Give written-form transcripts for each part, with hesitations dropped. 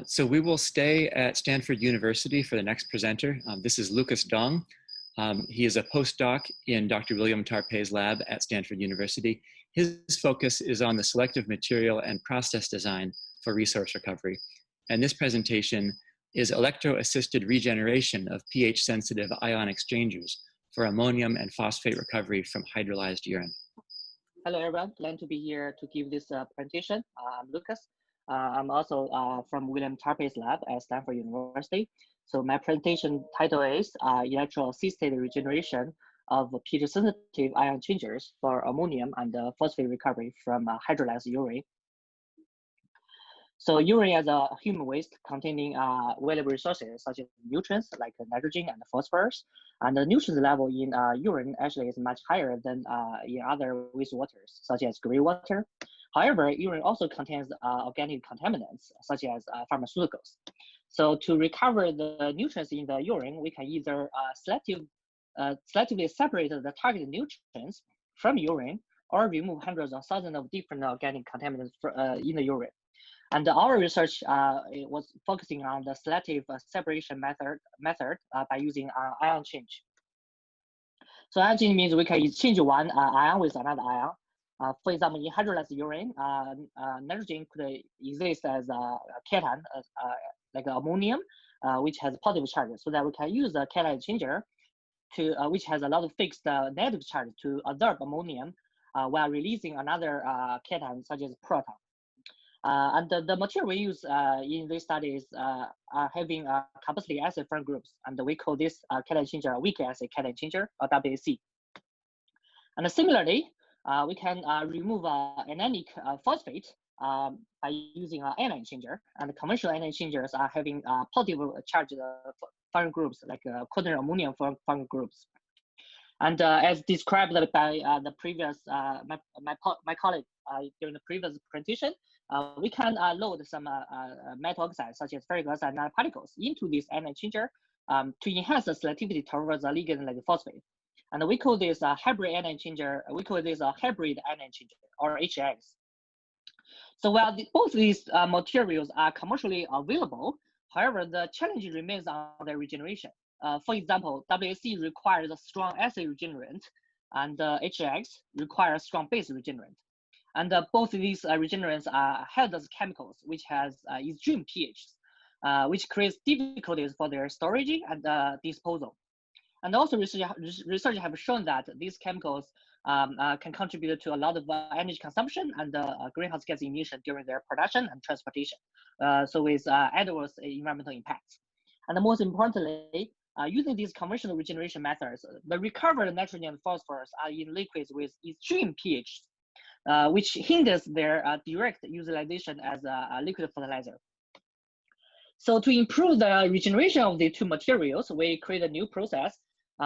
So we will stay at Stanford University for the next presenter. This is Lucas Dong. He is a postdoc in Dr. William Tarpeh's lab at Stanford University. His focus is on the selective material and process design for resource recovery. And this presentation is electro-assisted regeneration of pH-sensitive ion exchangers for ammonium and phosphate recovery from hydrolyzed urine. Hello, everyone. Glad to be here to give this presentation. I'm Lucas. I'm also from William Tarpeh's lab at Stanford University. So my presentation title is electro-assisted regeneration of pH-sensitive ion changers for ammonium and phosphate recovery from hydrolyzed urine. So urine is a human waste containing valuable resources such as nutrients like nitrogen and phosphorus. And the nutrient level in urine actually is much higher than in other wastewaters, such as gray water. However, urine also contains organic contaminants, such as pharmaceuticals. So to recover the nutrients in the urine, we can either selectively separate the targeted nutrients from urine or remove hundreds or thousands of different organic contaminants in the urine. And our research was focusing on the selective separation method by using ion change. So ion change means we can exchange one ion with another ion. For example, in hydrolyzed urine, nitrogen could exist as a cation, like ammonium, which has positive charge, so that we can use a cation changer which has a lot of fixed negative charge to absorb ammonium while releasing another cation such as proton. And the material we use in these studies are having carboxylic acid front groups, and we call this cation changer a weak acid cation changer, or WAC. And similarly, we can remove anionic phosphate by using an anion changer, and the conventional anion changers are having positive charged front groups, like quaternary ammonium front groups. And as described by the previous my colleague during the previous presentation, we can load some metal oxides such as ferric oxide nanoparticles into this anion changer to enhance the selectivity towards a ligand like phosphate. And we call this a hybrid anion changer. We call this a hybrid anion changer, or HX. So while both these materials are commercially available, however, the challenge remains on their regeneration. For example, WAC requires a strong acid regenerant, and HX requires strong base regenerant. And both of these regenerants are hazardous chemicals, which has extreme pHs, which creates difficulties for their storage and disposal. And also research have shown that these chemicals can contribute to a lot of energy consumption and greenhouse gas emission during their production and transportation. So with adverse environmental impacts. And most importantly, using these conventional regeneration methods, the recovered nitrogen and phosphorus are in liquids with extreme pH, which hinders their direct utilization as a liquid fertilizer. So to improve the regeneration of the two materials, we create a new process,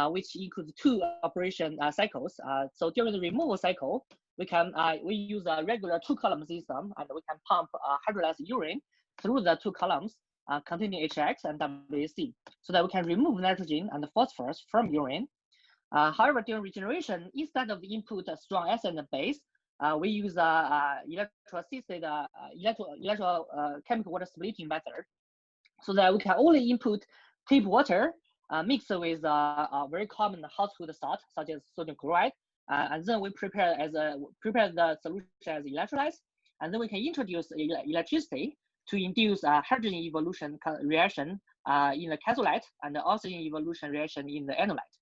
which includes two operation cycles. So during the removal cycle, we use a regular two-column system, and we can pump hydrolyzed urine through the two columns containing HX and WAC, so that we can remove nitrogen and phosphorus from urine. However, during regeneration, instead of the input strong acid and base, we use electro-assisted chemical water splitting method, so that we can only input tap water mixed with a very common household salt, such as sodium chloride, and then we prepare the solution as electrolyzed, and then we can introduce electricity to induce a hydrogen evolution reaction in the catholyte, and oxygen evolution reaction in the anolyte.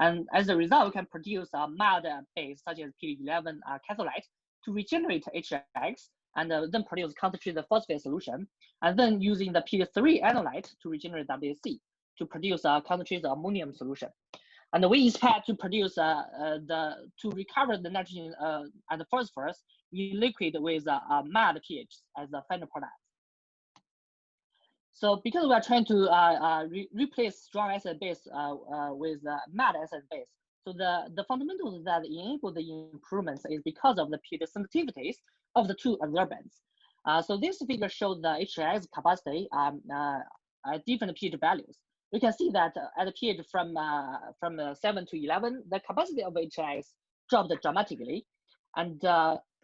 And as a result, we can produce a mild base such as pH-11 catholyte to regenerate HX, and then produce concentrated phosphate solution, and then using the pH-3 anolyte to regenerate WAC to produce a concentrated ammonium solution. And we expect to produce to recover the nitrogen and the phosphorus in liquid with a mild pH as a final product. So because we are trying to replace strong acid base with mild acid base, so the fundamentals that enable the improvements is because of the pH sensitivities of the two adsorbents. So this figure shows the HX capacity at different pH values. We can see that at a pH from 7 to 11, the capacity of HX dropped dramatically, and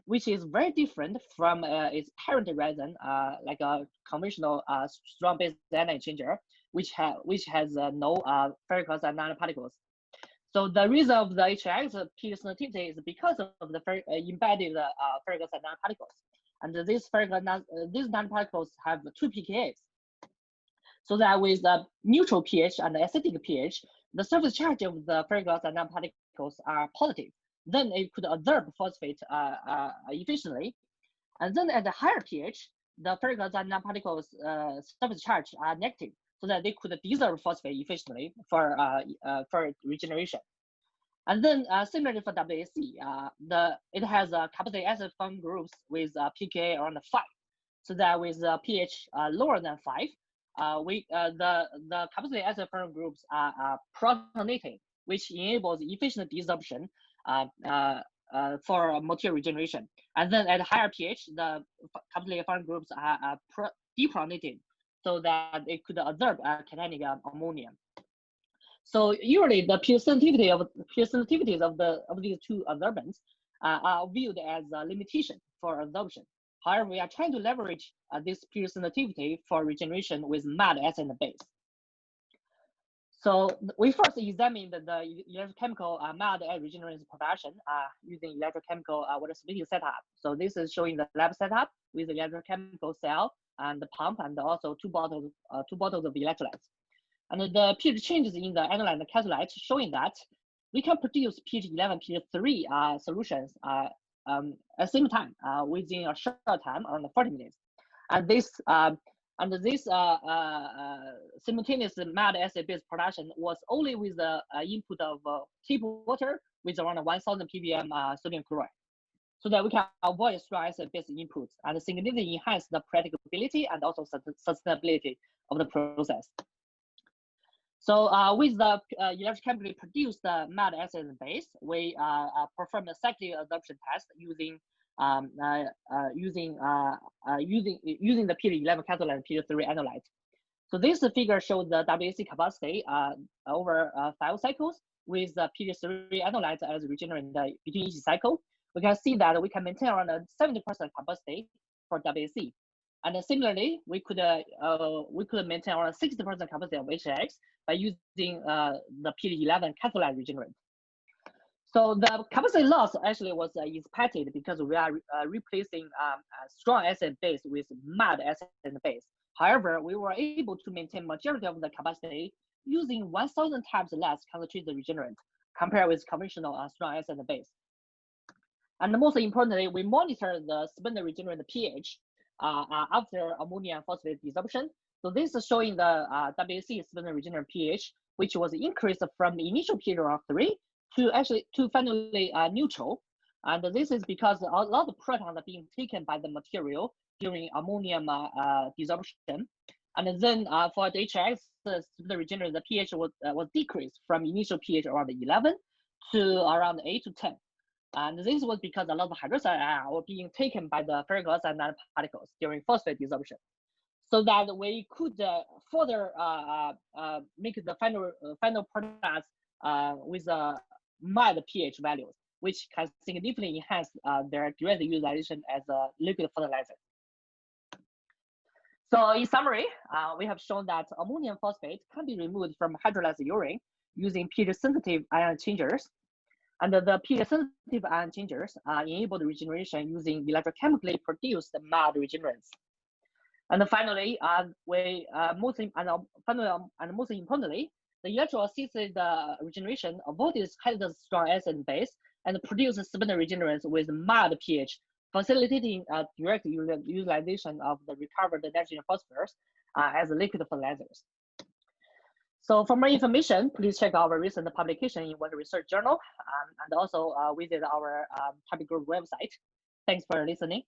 which is very different from its parent resin, like a conventional strong base anion changer, which has no ferric oxide nanoparticles. So the reason of the HX pH sensitivity is because of the embedded ferric oxide nanoparticles, and these nanoparticles have 2 pKa's. So that with the neutral pH and the acidic pH, the surface charge of the ferric oxide nanoparticles are positive. Then it could absorb phosphate efficiently. And then at the higher pH, the ferric oxide nanoparticles surface charge are negative, so that they could desorb phosphate efficiently for regeneration. And then similarly for WAC, it has carboxylic acid form groups with pKa around 5. So that with pH lower than 5, the carboxylic acid form groups are protonating, which enables efficient desorption for material regeneration. And then at higher pH, the carboxylic form groups are deprotonated, so that it could absorb cationic ammonium. So usually the pH sensitivities of these two absorbents are viewed as a limitation for absorption. However, we are trying to leverage this pH sensitivity for regeneration with mud acid base. So we first examined the electrochemical mud acid regeneration production using electrochemical water splitting setup. So this is showing the lab setup with the electrochemical cell and the pump, and also two bottles of electrolytes. And the pH changes in the analyte and the catalyte showing that we can produce pH 11, pH 3 solutions at the same time within a short time, around 40 minutes. And this simultaneous mud acid base production was only with the input of tap water with around 1000 ppm sodium chloride, so that we can avoid strong acid base inputs and significantly enhance the practicability and also sustainability of the process. So with the electrochemically produced mud acid base, we performed a cyclic adsorption test using the pH 11 cathode and pH 3 analyte. So this figure shows the WAC capacity over 5 cycles with the pH 3 analyte as regenerant between each cycle. We can see that we can maintain around 70% capacity for WAC. And similarly, we could maintain around 60% capacity of HX by using the pH 11 cathode regenerant. So the capacity loss actually was expected because we are replacing a strong acid base with mud acid base. However, we were able to maintain majority of the capacity using 1,000 times less concentrated regenerant compared with conventional strong acid base. And most importantly, we monitor the spinner regenerant pH after ammonium phosphate desorption. So this is showing the WAC spinner regenerant pH, which was increased from the initial pH of 3 to finally neutral. And this is because a lot of protons are being taken by the material during ammonium desorption. And then for the HX, the regenerant, the pH was decreased from initial pH around 11 to around 8 to 10. And this was because a lot of hydroxide were being taken by the ferric oxide nanoparticles during phosphate desorption, so that we could further make the final products with mild pH values, which can significantly enhance their direct utilization as a liquid fertilizer. So in summary, we have shown that ammonium phosphate can be removed from hydrolyzed urine using pH-sensitive ion changers. And the pH-sensitive ion changers enable the regeneration using electrochemically produced mud regenerants. And finally, most importantly, the electro-assisted regeneration avoids hydrolyzed strong acid base and produces spinner regenerants with mild pH, facilitating direct utilization of the recovered nitrogen phosphorus as liquid fertilizers. So for more information, please check our recent publication in one research journal and also visit our Tarpeh group website. Thanks for listening.